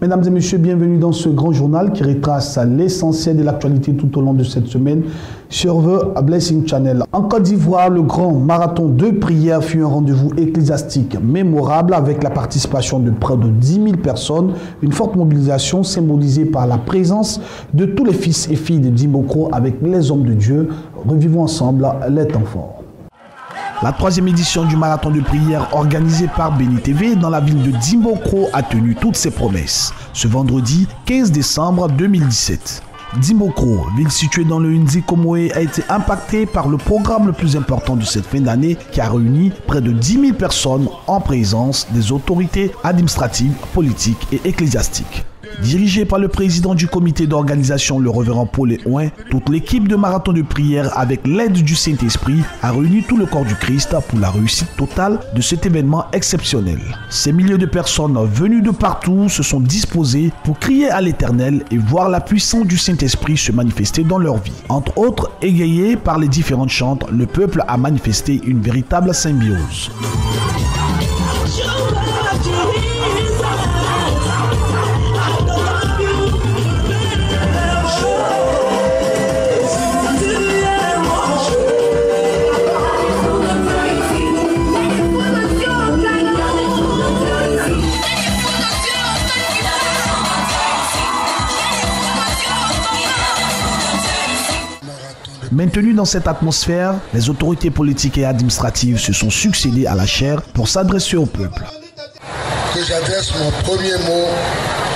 Mesdames et messieurs, bienvenue dans ce grand journal qui retrace l'essentiel de l'actualité tout au long de cette semaine sur The Blessing Channel. En Côte d'Ivoire, le grand marathon de prière fut un rendez-vous ecclésiastique mémorable avec la participation de près de 10 000 personnes, une forte mobilisation symbolisée par la présence de tous les fils et filles de Dimbokro avec les hommes de Dieu. Revivons ensemble les temps forts. La troisième édition du marathon de prière organisé par Béni TV dans la ville de Dimbokro a tenu toutes ses promesses. Ce vendredi 15 décembre 2017. Dimbokro, ville située dans le Ndzi-Komoé, a été impactée par le programme le plus important de cette fin d'année qui a réuni près de 10 000 personnes en présence des autorités administratives, politiques et ecclésiastiques. Dirigé par le président du comité d'organisation, le révérend Paul Léouin, toute l'équipe de marathon de prière avec l'aide du Saint-Esprit a réuni tout le corps du Christ pour la réussite totale de cet événement exceptionnel. Ces milliers de personnes venues de partout se sont disposées pour crier à l'Éternel et voir la puissance du Saint-Esprit se manifester dans leur vie. Entre autres, égayé par les différentes chantes, le peuple a manifesté une véritable symbiose. Maintenus dans cette atmosphère, les autorités politiques et administratives se sont succédées à la chaire pour s'adresser au peuple. Que j'adresse mon premier mot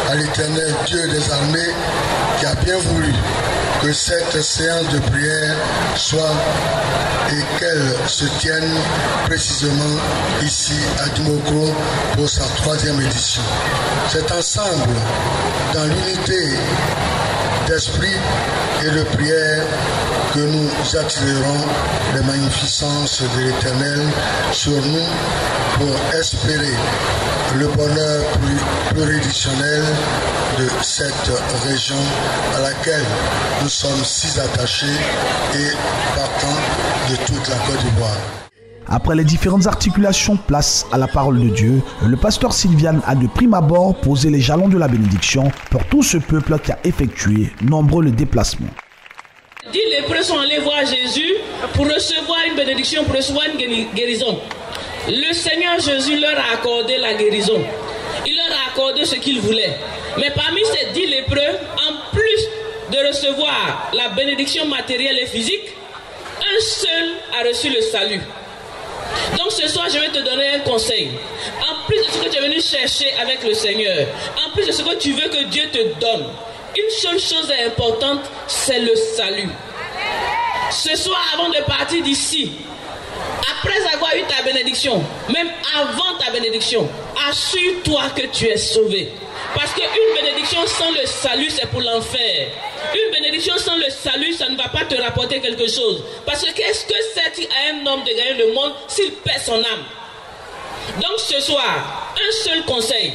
à l'Éternel Dieu des armées qui a bien voulu que cette séance de prière soit et qu'elle se tienne précisément ici à Dimbokro pour sa troisième édition. C'est ensemble, dans l'unité d'esprit et de prière, que nous attirerons les magnificences de l'Éternel sur nous pour espérer le bonheur pluridictionnel de cette région à laquelle nous sommes si attachés et partant de toute la Côte d'Ivoire. Après les différentes articulations, place à la parole de Dieu, le pasteur Sylviane a de prime abord posé les jalons de la bénédiction pour tout ce peuple qui a effectué nombreux déplacements. 10 lépreux sont allés voir Jésus pour recevoir une bénédiction, pour recevoir une guérison. Le Seigneur Jésus leur a accordé la guérison. Il leur a accordé ce qu'ils voulaient. Mais parmi ces 10 lépreux, en plus de recevoir la bénédiction matérielle et physique, un seul a reçu le salut. Donc ce soir, je vais te donner un conseil. En plus de ce que tu es venu chercher avec le Seigneur, en plus de ce que tu veux que Dieu te donne, une seule chose est importante, c'est le salut. Ce soir, avant de partir d'ici, après avoir eu ta bénédiction, même avant ta bénédiction, assure-toi que tu es sauvé. Parce qu'une bénédiction sans le salut, c'est pour l'enfer. Une bénédiction sans le salut, ça ne va pas te rapporter quelque chose. Parce que qu'est-ce que c'est à un homme de gagner le monde s'il perd son âme? Donc ce soir, un seul conseil.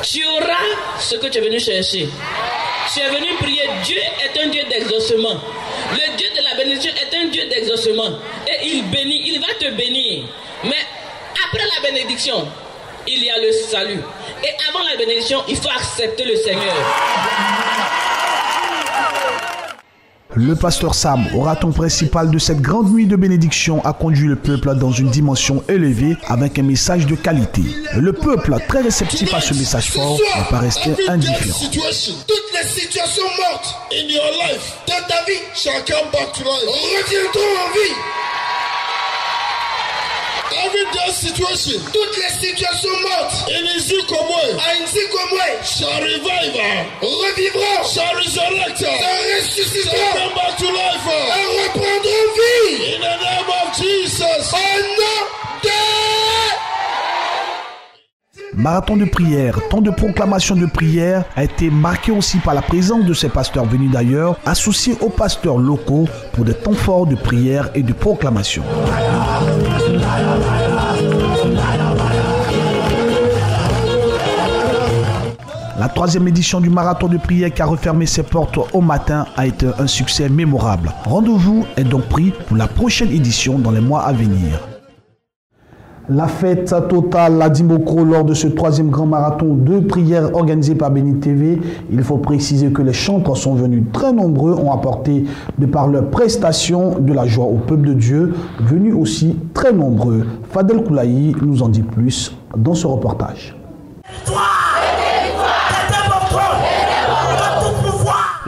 Tu auras ce que tu es venu chercher. Tu es venu prier. Dieu est un Dieu d'exaucement. Le Dieu de la bénédiction est un Dieu d'exaucement. Et il bénit, il va te bénir. Mais après la bénédiction, il y a le salut. Et avant la bénédiction, il faut accepter le Seigneur. Le pasteur Sam, orateur principal de cette grande nuit de bénédiction, a conduit le peuple dans une dimension élevée avec un message de qualité. Le peuple, très réceptif à ce message fort, n'est pas resté indifférent. Toutes les situations mortes in your life, dans ta vie, shall come back to life. Reviendront en vie. Every death situation, toutes les situations mortes in Ndzi-Komoé, shall revive, revivront, shall resurrect, ressusciteront, shall come back to life, et reprendront vie. In the name of Jesus. Au nom de Marathon de prière, temps de proclamation de prière a été marqué aussi par la présence de ces pasteurs venus d'ailleurs, associés aux pasteurs locaux pour des temps forts de prière et de proclamation. La troisième édition du marathon de prière qui a refermé ses portes au matin a été un succès mémorable. Rendez-vous est donc pris pour la prochaine édition dans les mois à venir. La fête totale à Dimbokro lors de ce troisième grand marathon de prière organisé par Béni TV. Il faut préciser que les chantres sont venus très nombreux, ont apporté de par leur prestation de la joie au peuple de Dieu, venus aussi très nombreux. Fadel Koulaï nous en dit plus dans ce reportage.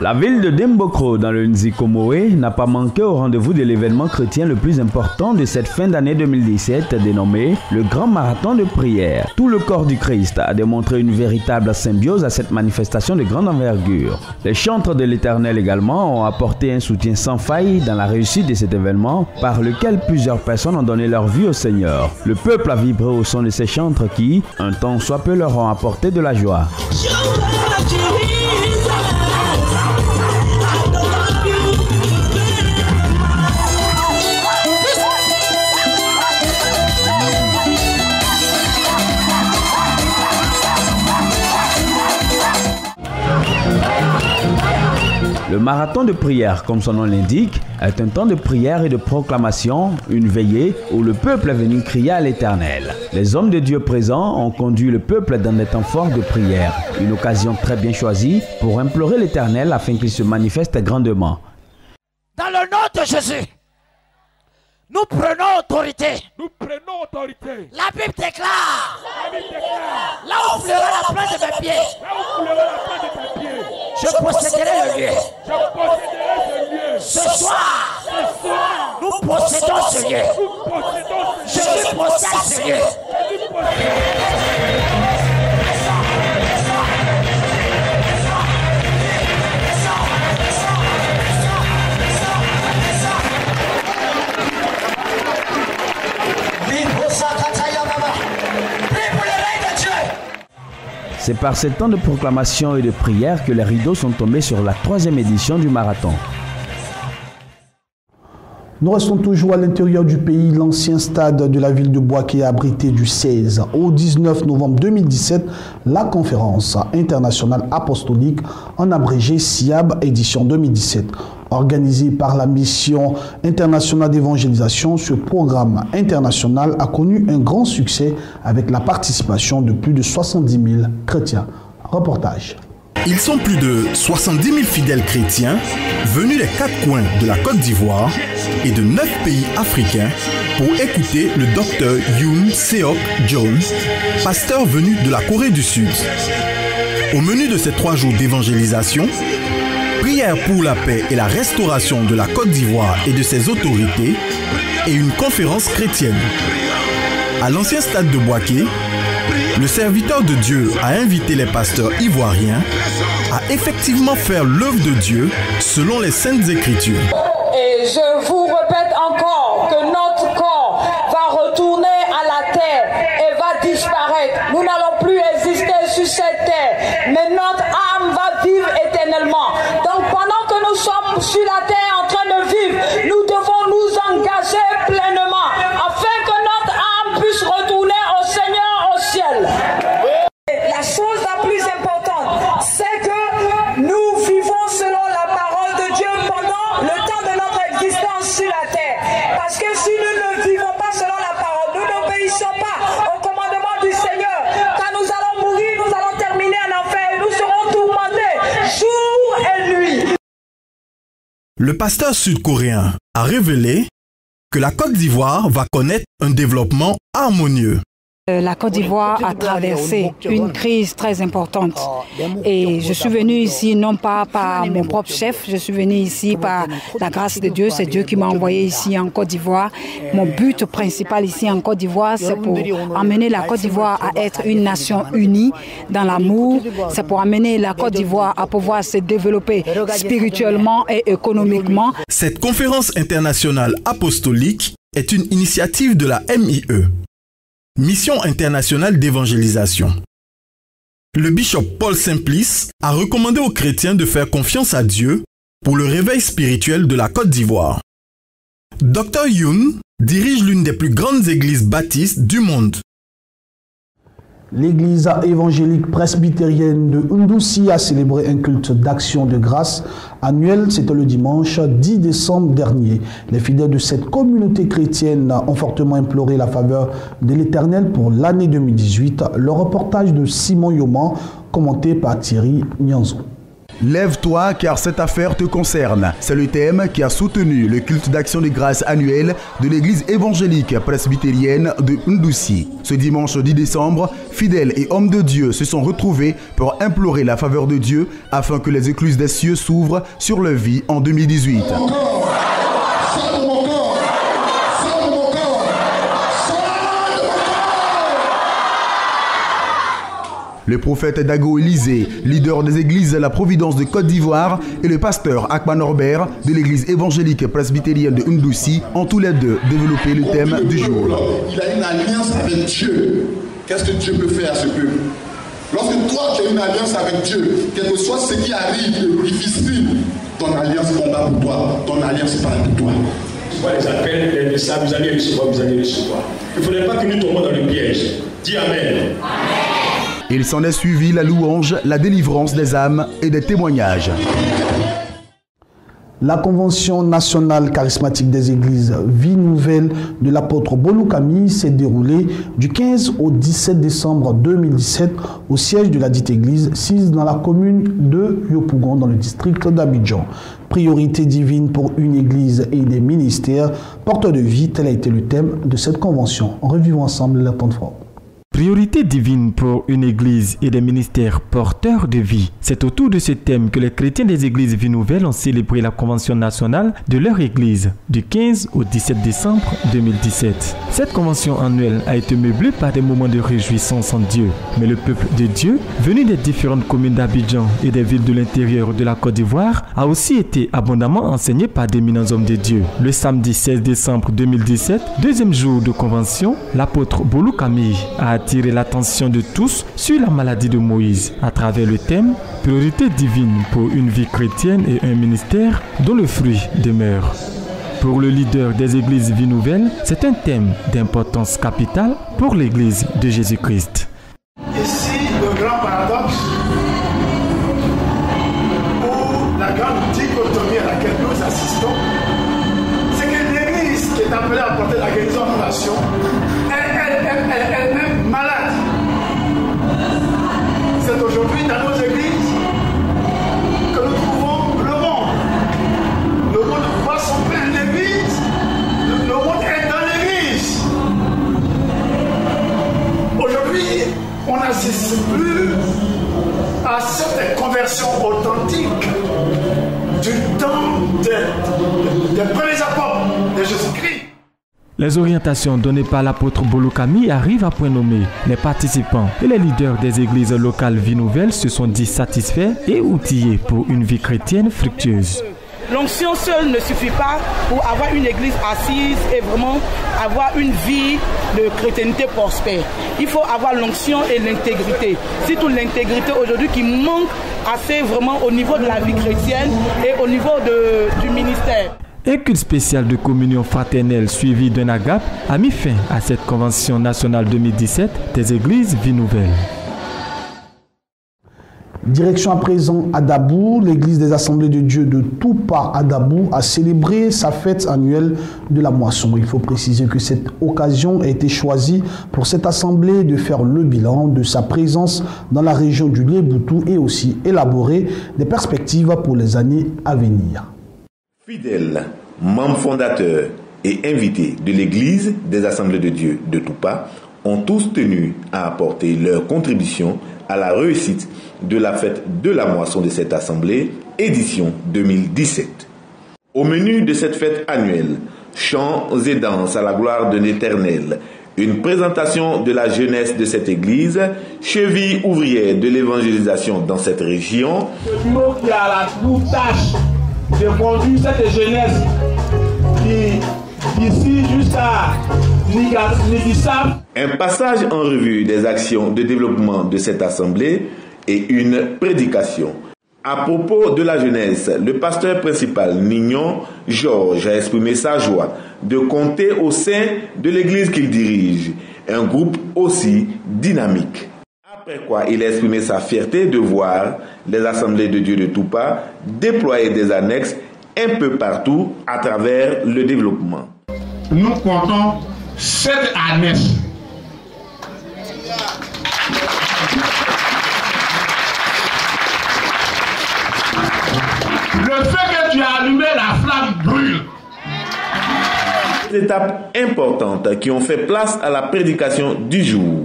La ville de Dimbokro dans le Nzikomoé n'a pas manqué au rendez-vous de l'événement chrétien le plus important de cette fin d'année 2017 dénommé le Grand Marathon de prière. Tout le corps du Christ a démontré une véritable symbiose à cette manifestation de grande envergure. Les chantres de l'Éternel également ont apporté un soutien sans faille dans la réussite de cet événement par lequel plusieurs personnes ont donné leur vie au Seigneur. Le peuple a vibré au son de ces chantres qui, un temps soit peu, leur ont apporté de la joie. Le marathon de prière, comme son nom l'indique, est un temps de prière et de proclamation, une veillée où le peuple est venu crier à l'Éternel. Les hommes de Dieu présents ont conduit le peuple dans des temps forts de prière, une occasion très bien choisie pour implorer l'Éternel afin qu'il se manifeste grandement. Dans le nom de Jésus, nous prenons autorité. Nous prenons autorité. La Bible déclare. Là où fleura la plante de mes pieds. Là où fleura la plante de tes pieds. Je posséderai le lieu. Je posséderai ce lieu. Ce soir. Nous possédons ce lieu. Nous possédons ce lieu. Je possède ce lieu. C'est par ces temps de proclamation et de prière que les rideaux sont tombés sur la troisième édition du marathon. Nous restons toujours à l'intérieur du pays. L'ancien stade de la ville de Bouaké a abrité du 16 au 19 novembre 2017 la conférence internationale apostolique en abrégé SIAB édition 2017. Organisé par la mission internationale d'évangélisation, ce programme international a connu un grand succès avec la participation de plus de 70 000 chrétiens. Reportage. Ils sont plus de 70 000 fidèles chrétiens venus des 4 coins de la Côte d'Ivoire et de 9 pays africains pour écouter le docteur Yoon Seok Jones, pasteur venu de la Corée du Sud. Au menu de ces 3 jours d'évangélisation, prière pour la paix et la restauration de la Côte d'Ivoire et de ses autorités et une conférence chrétienne. À l'ancien stade de Bouaké, le serviteur de Dieu a invité les pasteurs ivoiriens à effectivement faire l'œuvre de Dieu selon les Saintes Écritures. Et je vous répète encore que notre corps va retourner à la terre et va disparaître. Nous n'allons plus exister sur cette terre, mais notre âme va vivre éternellement. Donc pendant que nous sommes sur la terre en train de vivre, nous devons nous engager pleinement afin que notre âme puisse retourner au Seigneur au ciel. La chose la plus importante, c'est que nous vivons selon la parole de Dieu pendant le temps de notre existence sur la terre. Parce que si nous ne vivons pas selon la parole, nous n'obéissons pas au commandement du Seigneur. Quand nous allons mourir, nous allons terminer en enfer et nous serons tourmentés jour et nuit. Le pasteur sud-coréen a révélé que la Côte d'Ivoire va connaître un développement harmonieux. La Côte d'Ivoire a traversé une crise très importante et je suis venu ici non pas par mon propre chef, je suis venu ici par la grâce de Dieu. C'est Dieu qui m'a envoyé ici en Côte d'Ivoire. Mon but principal ici en Côte d'Ivoire, c'est pour amener la Côte d'Ivoire à être une nation unie dans l'amour. C'est pour amener la Côte d'Ivoire à pouvoir se développer spirituellement et économiquement. Cette conférence internationale apostolique est une initiative de la MIE. Mission internationale d'évangélisation. Le bishop Paul Simplice a recommandé aux chrétiens de faire confiance à Dieu pour le réveil spirituel de la Côte d'Ivoire. Dr Yoon dirige l'une des plus grandes églises baptistes du monde. L'église évangélique presbytérienne de Ndoussi a célébré un culte d'action de grâce annuel. C'était le dimanche 10 décembre dernier. Les fidèles de cette communauté chrétienne ont fortement imploré la faveur de l'Éternel pour l'année 2018. Le reportage de Simon Yoman, commenté par Thierry Nyanzo. Lève-toi car cette affaire te concerne. C'est le thème qui a soutenu le culte d'action de grâce annuel de l'église évangélique presbytérienne de Ndoussi. Ce dimanche 10 décembre, fidèles et hommes de Dieu se sont retrouvés pour implorer la faveur de Dieu afin que les écluses des cieux s'ouvrent sur leur vie en 2018. Le prophète Dago Élysée, leader des églises La Providence de Côte d'Ivoire, et le pasteur Akman Norbert de l'église évangélique presbytérienne de Ndoussi ont tous les deux développé le thème du jour. Il a une alliance avec Dieu. Qu'est-ce que Dieu peut faire à ce peuple? Lorsque toi tu as une alliance avec Dieu, quel que soit ce qui arrive de difficile, ton alliance combat pour toi, ton alliance parle pour toi. Moi, les appels, les messages, vous allez recevoir, vous allez recevoir. Il ne faudrait pas que nous tombions dans le piège. Dis Amen. Il s'en est suivi la louange, la délivrance des âmes et des témoignages. La Convention nationale charismatique des églises Vie Nouvelle de l'apôtre Bolou Camille s'est déroulée du 15 au 17 décembre 2017 au siège de la dite église, sise dans la commune de Yopougon dans le district d'Abidjan. Priorité divine pour une église et des ministères porteurs de vie, tel a été le thème de cette convention. Revivons ensemble la temps de fort. Priorité divine pour une église et des ministères porteurs de vie. C'est autour de ce thème que les chrétiens des églises Vie Nouvelle ont célébré la convention nationale de leur église du 15 au 17 décembre 2017. Cette convention annuelle a été meublée par des moments de réjouissance en Dieu. Mais le peuple de Dieu, venu des différentes communes d'Abidjan et des villes de l'intérieur de la Côte d'Ivoire, a aussi été abondamment enseigné par d'éminents hommes de Dieu. Le samedi 16 décembre 2017, deuxième jour de convention, l'apôtre Bolou Camille a attirer l'attention de tous sur la maladie de Moïse à travers le thème « Priorité divine pour une vie chrétienne et un ministère dont le fruit demeure ». Pour le leader des églises Vie Nouvelle, c'est un thème d'importance capitale pour l'église de Jésus-Christ. Ici, le grand paradoxe ou la grande dichotomie à laquelle nous assistons, c'est que l'église qui est appelée à porter la guérison aux nations, elle-même malade. C'est aujourd'hui dans nos églises que nous trouvons le monde. Le monde voit son père en l'église. Le monde est dans l'église. Aujourd'hui, on n'assiste plus à cette conversion authentique du temps des premiers apôtres de Jésus-Christ. Les orientations données par l'apôtre Bolou Camille arrivent à point nommé. Les participants et les leaders des églises locales Vie Nouvelle se sont dit satisfaits et outillés pour une vie chrétienne fructueuse. L'onction seule ne suffit pas pour avoir une église assise et vraiment avoir une vie de chrétienté prospère. Il faut avoir l'onction et l'intégrité. Surtout l'intégrité aujourd'hui qui manque assez vraiment au niveau de la vie chrétienne et au niveau du ministère. Un culte spécial de communion fraternelle suivi d'un agape a mis fin à cette convention nationale 2017 des églises Vie Nouvelle. Direction à présent à Dabou, l'église des Assemblées de Dieu de Toupa à Dabou a célébré sa fête annuelle de la moisson. Il faut préciser que cette occasion a été choisie pour cette assemblée de faire le bilan de sa présence dans la région du Liéboutou et aussi élaborer des perspectives pour les années à venir. Fidèles, membres fondateurs et invités de l'Église des Assemblées de Dieu de Toupa ont tous tenu à apporter leur contribution à la réussite de la fête de la moisson de cette assemblée, édition 2017. Au menu de cette fête annuelle, chants et danses à la gloire de l'Éternel, une présentation de la jeunesse de cette église, cheville ouvrière de l'évangélisation dans cette région. Le bureau qui a la lourde tâche de conduire cette jeunesse qui d'ici jusqu'à Nigissab. Un passage en revue des actions de développement de cette assemblée et une prédication. À propos de la jeunesse, le pasteur principal Nignon Georges a exprimé sa joie de compter au sein de l'église qu'il dirige, un groupe aussi dynamique. Après quoi, il a exprimé sa fierté de voir les assemblées de Dieu de Tupa déployer des annexes un peu partout à travers le développement. Nous comptons 7 annexes. Le fait que tu as allumé la flamme brûle. Des étapes importantes qui ont fait place à la prédication du jour.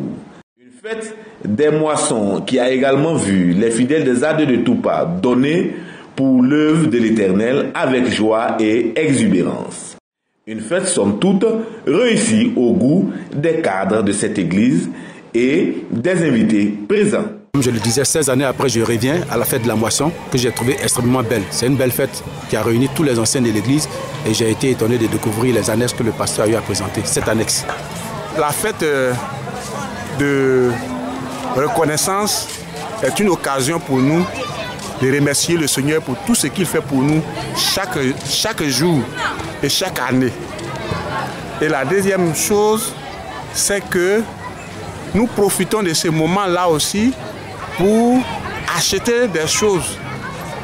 Une fête des moissons qui a également vu les fidèles des Ades de Tupa donner pour l'œuvre de l'Éternel avec joie et exubérance. Une fête somme toute réussie au goût des cadres de cette église et des invités présents. Comme je le disais, 16 années après, je reviens à la fête de la moisson que j'ai trouvée extrêmement belle. C'est une belle fête qui a réuni tous les anciens de l'église et j'ai été étonné de découvrir les annexes que le pasteur a eu à présenter, cette annexe. La fête de reconnaissance est une occasion pour nous de remercier le Seigneur pour tout ce qu'il fait pour nous chaque jour et chaque année. Et la deuxième chose, c'est que nous profitons de ce moment-là aussi pour acheter des choses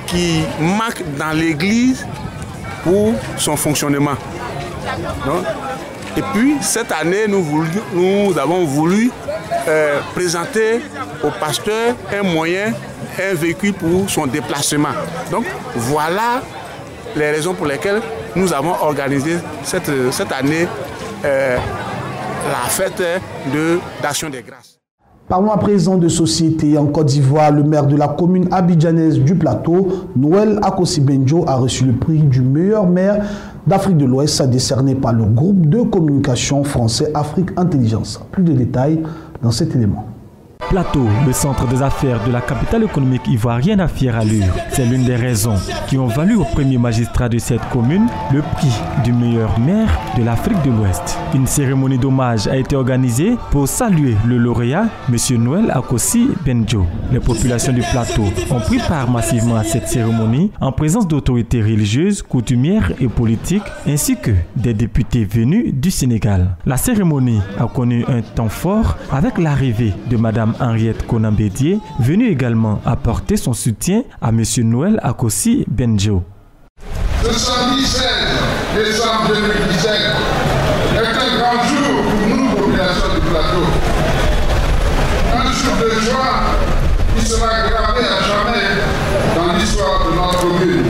qui manquent dans l'église pour son fonctionnement. Et puis, cette année, nous avons voulu présenter au pasteur un moyen, un véhicule pour son déplacement. Donc, voilà les raisons pour lesquelles nous avons organisé cette année la fête d'Action des Grâces. Parlons à présent de société. En Côte d'Ivoire, le maire de la commune abidjanaise du Plateau, Noël Akossi Benjo, a reçu le prix du meilleur maire d'Afrique de l'Ouest, décerné par le groupe de communication français Afrique Intelligence. Plus de détails dans cet élément. Plateau, le centre des affaires de la capitale économique ivoirienne, a fière allure. C'est l'une des raisons qui ont valu au premier magistrat de cette commune le prix du meilleur maire de l'Afrique de l'Ouest. Une cérémonie d'hommage a été organisée pour saluer le lauréat, M. Noël Akossi Benjo. Les populations du Plateau ont pris part massivement à cette cérémonie en présence d'autorités religieuses, coutumières et politiques, ainsi que des députés venus du Sénégal. La cérémonie a connu un temps fort avec l'arrivée de Mme Henriette Konambédié, venue également apporter son soutien à M. Noël Akossi Benjo. Le samedi 16 décembre 2017 est un grand jour pour nous, population du Plateau. Un jour de joie qui sera gravé à jamais dans l'histoire de notre commune.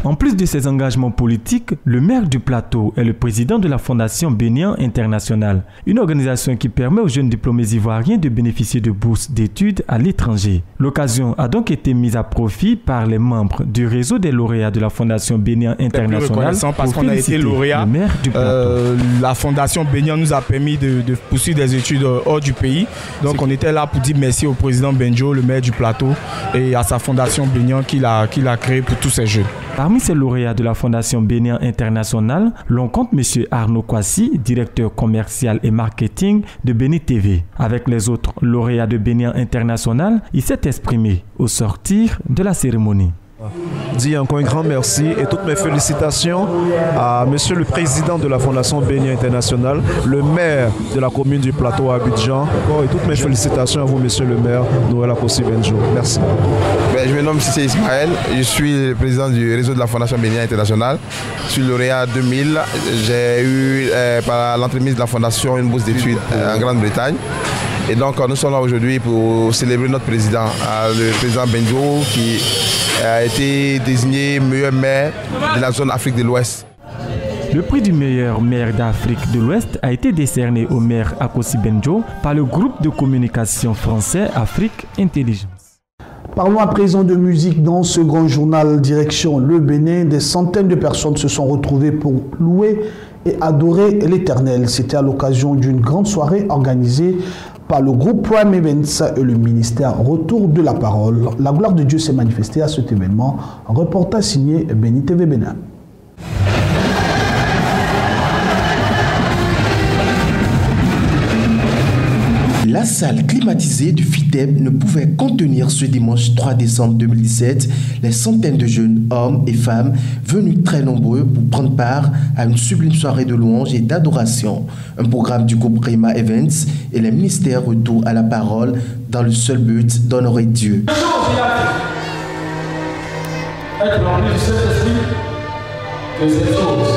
En plus de ses engagements politiques, le maire du Plateau est le président de la Fondation Bénian International, une organisation qui permet aux jeunes diplômés ivoiriens de bénéficier de bourses d'études à l'étranger. L'occasion a donc été mise à profit par les membres du réseau des lauréats de la Fondation Bénian International parce qu'on a été lauréat. Le maire du Plateau. La Fondation Bénian nous a permis de poursuivre des études hors du pays. Donc on était là pour dire merci au président Benjo, le maire du Plateau, et à sa Fondation Bénian qu'il a créée pour tous ces jeunes. Parmi ces lauréats de la Fondation Bénian International, l'on compte M. Arnaud Kwasi, directeur commercial et marketing de Béni TV. Avec les autres lauréats de Bénian International, il s'est exprimé au sortir de la cérémonie. Dis encore un grand merci et toutes mes félicitations à Monsieur le Président de la Fondation Bénian International, le maire de la commune du Plateau à Abidjan, et toutes mes félicitations à vous, Monsieur le maire Noël Akossi Benjo. Merci. Je me nomme Cissé Ismaël, je suis le président du réseau de la Fondation Bénian International. Je suis lauréat 2000. J'ai eu par l'entremise de la Fondation une bourse d'études en Grande-Bretagne. Et donc nous sommes là aujourd'hui pour célébrer notre président, le président Benjo, qui a été désigné meilleur maire de la zone Afrique de l'Ouest. Le prix du meilleur maire d'Afrique de l'Ouest a été décerné au maire Akossi Benjo par le groupe de communication français Afrique Intelligence. Parlons à présent de musique dans ce grand journal direction le Bénin. Des centaines de personnes se sont retrouvées pour louer et adorer l'Éternel. C'était à l'occasion d'une grande soirée organisée par le groupe Prime Events et le ministère Retour de la Parole. La gloire de Dieu s'est manifestée à cet événement. Un reportage signé Béni TV Bénin. La salle climatisée du FITEB ne pouvait contenir ce dimanche 3 décembre 2017 les centaines de jeunes hommes et femmes venus très nombreux pour prendre part à une sublime soirée de louanges et d'adoration. Un programme du groupe Rema Events et les ministères Retour à la parole dans le seul but d'honorer Dieu. Être rempli du Saint-Esprit, deuxième chose,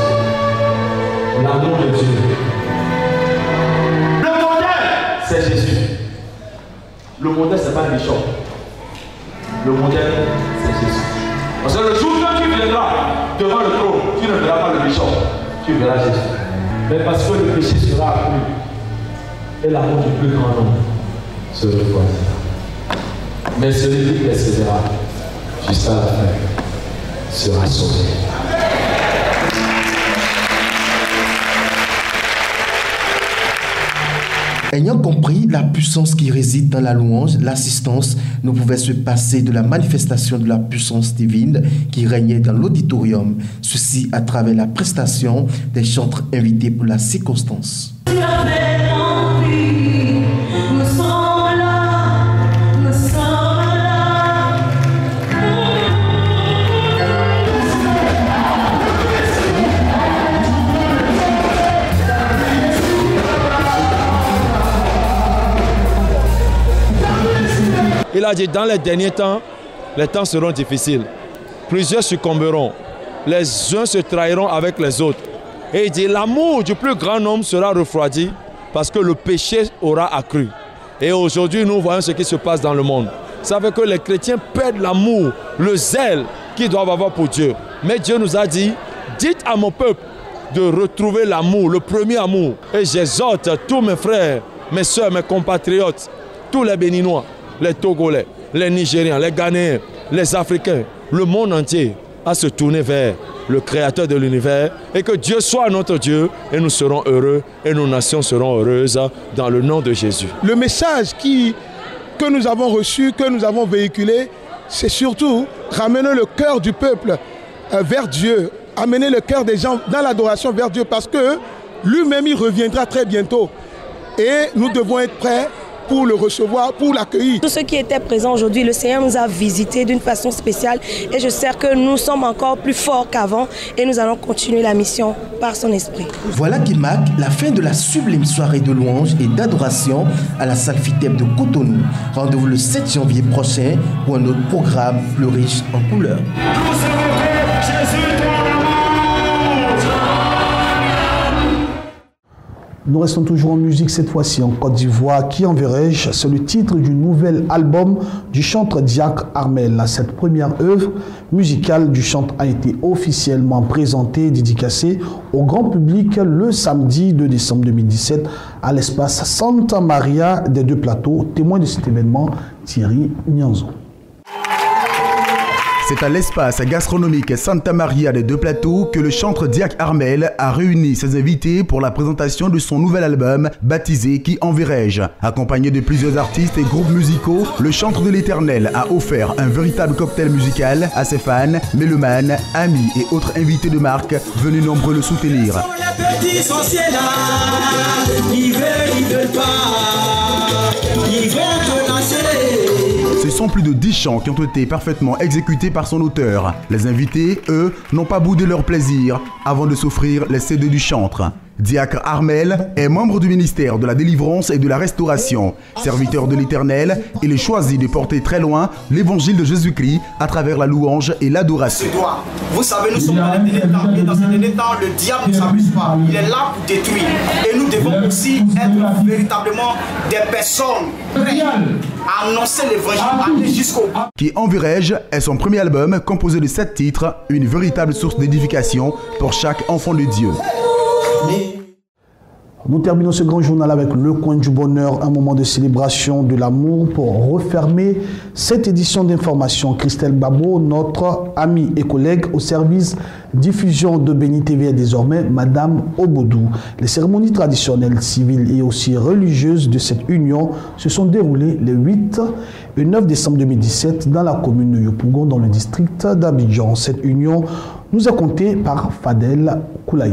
l'amour de Dieu. Le modèle, c'est Jésus. Le modèle, ce n'est pas le bishop. Le modèle, c'est Jésus. Parce que le jour où tu viendras devant le trône, tu ne verras pas le bishop, tu verras Jésus. Mais parce que le péché sera accru et l'amour du plus grand nombre se refroidira. Mais celui qui persévérera jusqu'à la fin sera sauvé. Ayant compris la puissance qui réside dans la louange, l'assistance ne pouvait se passer de la manifestation de la puissance divine qui régnait dans l'auditorium, ceci à travers la prestation des chantres invités pour la circonstance. Il a dit, dans les derniers temps, les temps seront difficiles. Plusieurs succomberont. Les uns se trahiront avec les autres. Et il dit, l'amour du plus grand nombre sera refroidi parce que le péché aura accru. Et aujourd'hui, nous voyons ce qui se passe dans le monde. Ça veut que les chrétiens perdent l'amour, le zèle qu'ils doivent avoir pour Dieu. Mais Dieu nous a dit, dites à mon peuple de retrouver l'amour, le premier amour. Et j'exhorte tous mes frères, mes soeurs, mes compatriotes, tous les Béninois, les Togolais, les Nigériens, les Ghanéens, les Africains, le monde entier à se tourner vers le Créateur de l'univers et que Dieu soit notre Dieu et nous serons heureux et nos nations seront heureuses dans le nom de Jésus. Le message que nous avons reçu, que nous avons véhiculé, c'est surtout ramener le cœur du peuple vers Dieu, amener le cœur des gens dans l'adoration vers Dieu parce que lui-même il reviendra très bientôt et nous devons être prêts pour le recevoir, pour l'accueillir. Tous ceux qui étaient présents aujourd'hui, le Seigneur nous a visités d'une façon spéciale et je sais que nous sommes encore plus forts qu'avant et nous allons continuer la mission par son esprit. Voilà qui marque la fin de la sublime soirée de louanges et d'adoration à la salle FITEB de Cotonou. Rendez-vous le 7 janvier prochain pour un autre programme plus riche en couleurs. Nous restons toujours en musique, cette fois-ci en Côte d'Ivoire. Qui enverrai-je? C'est le titre du nouvel album du chanteur Diacre Armel. Cette première œuvre musicale du chanteur a été officiellement présentée et dédicacée au grand public le samedi 2 décembre 2017 à l'espace Santa Maria des Deux Plateaux. Témoin de cet événement, Thierry Nianzo. C'est à l'espace gastronomique Santa Maria des Deux Plateaux que le chanteur Diacre Armel a réuni ses invités pour la présentation de son nouvel album baptisé Qui enverrai-je. Accompagné de plusieurs artistes et groupes musicaux, le chanteur de l'Éternel a offert un véritable cocktail musical à ses fans, mélomanes, amis et autres invités de marque venus nombreux le soutenir. Les petits sorciers là, ils veulent pas, ils vont te lâcher. Ce sont plus de 10 chants qui ont été parfaitement exécutés par son auteur. Les invités, eux, n'ont pas boudé leur plaisir avant de s'offrir les CD du chantre. Diacre Armel est membre du ministère de la délivrance et de la restauration. Serviteur de l'Éternel, il est choisi de porter très loin l'évangile de Jésus-Christ à travers la louange et l'adoration. Vous savez, nous sommes dans les derniers temps et dans ces derniers temps, le diable ne s'amuse pas. Il est là pour détruire. Et nous devons aussi être véritablement des personnes prêtes à annoncer l'évangile, aller jusqu'au bout. Qui enverrai-je est son premier album composé de 7 titres, une véritable source d'édification pour chaque enfant de Dieu. Nous terminons ce grand journal avec le coin du bonheur, un moment de célébration de l'amour pour refermer cette édition d'information. Christelle Babo, notre amie et collègue au service diffusion de Béni TV est désormais Madame Obodou. Les cérémonies traditionnelles, civiles et aussi religieuses de cette union se sont déroulées les 8 et 9 décembre 2017 dans la commune de Yopougon dans le district d'Abidjan. Cette union nous est contée par Fadel Koulaï.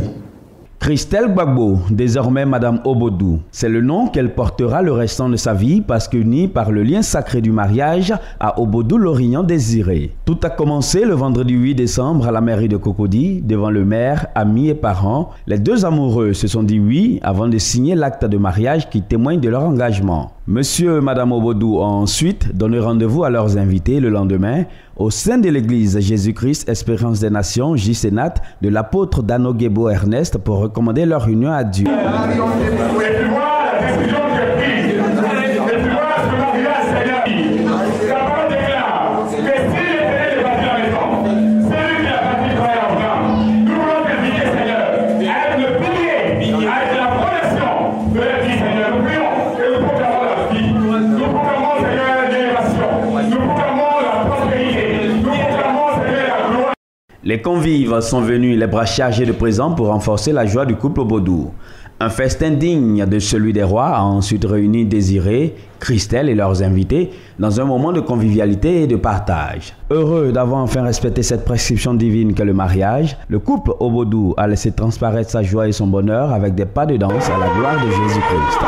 Christelle Gbagbo, désormais Madame Obodou, c'est le nom qu'elle portera le restant de sa vie parce qu'unie par le lien sacré du mariage à Obodou Lorignan Désiré. Tout a commencé le vendredi 8 décembre à la mairie de Cocody, devant le maire, amis et parents. Les deux amoureux se sont dit oui avant de signer l'acte de mariage qui témoigne de leur engagement. Monsieur et Madame Obodou ont ensuite donné rendez-vous à leurs invités le lendemain au sein de l'église Jésus-Christ Espérance des Nations, JCNAT, de l'apôtre Dano Gebo Ernest pour recommander leur union à Dieu. Les convives sont venus les bras chargés de présents pour renforcer la joie du couple Obodou. Un festin digne de celui des rois a ensuite réuni Désiré, Christelle et leurs invités dans un moment de convivialité et de partage. Heureux d'avoir enfin respecté cette prescription divine qu'est le mariage, le couple Obodou a laissé transparaître sa joie et son bonheur avec des pas de danse à la gloire de Jésus-Christ.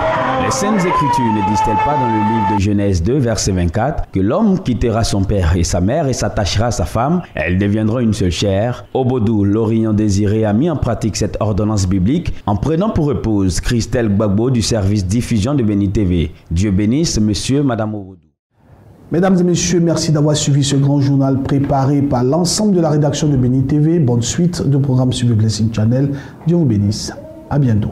Les Saintes Écritures ne disent-elles pas dans le livre de Genèse 2, verset 24, que l'homme quittera son père et sa mère et s'attachera à sa femme, elles deviendront une seule chair. Obodou Lorignan Désiré a mis en pratique cette ordonnance biblique en prenant pour épouse Christelle Gbagbo du service diffusion de Béni TV. Dieu bénisse monsieur, madame Obodou. Mesdames et messieurs, merci d'avoir suivi ce grand journal préparé par l'ensemble de la rédaction de Béni TV. Bonne suite de programme sur le Blessing Channel. Dieu vous bénisse. À bientôt.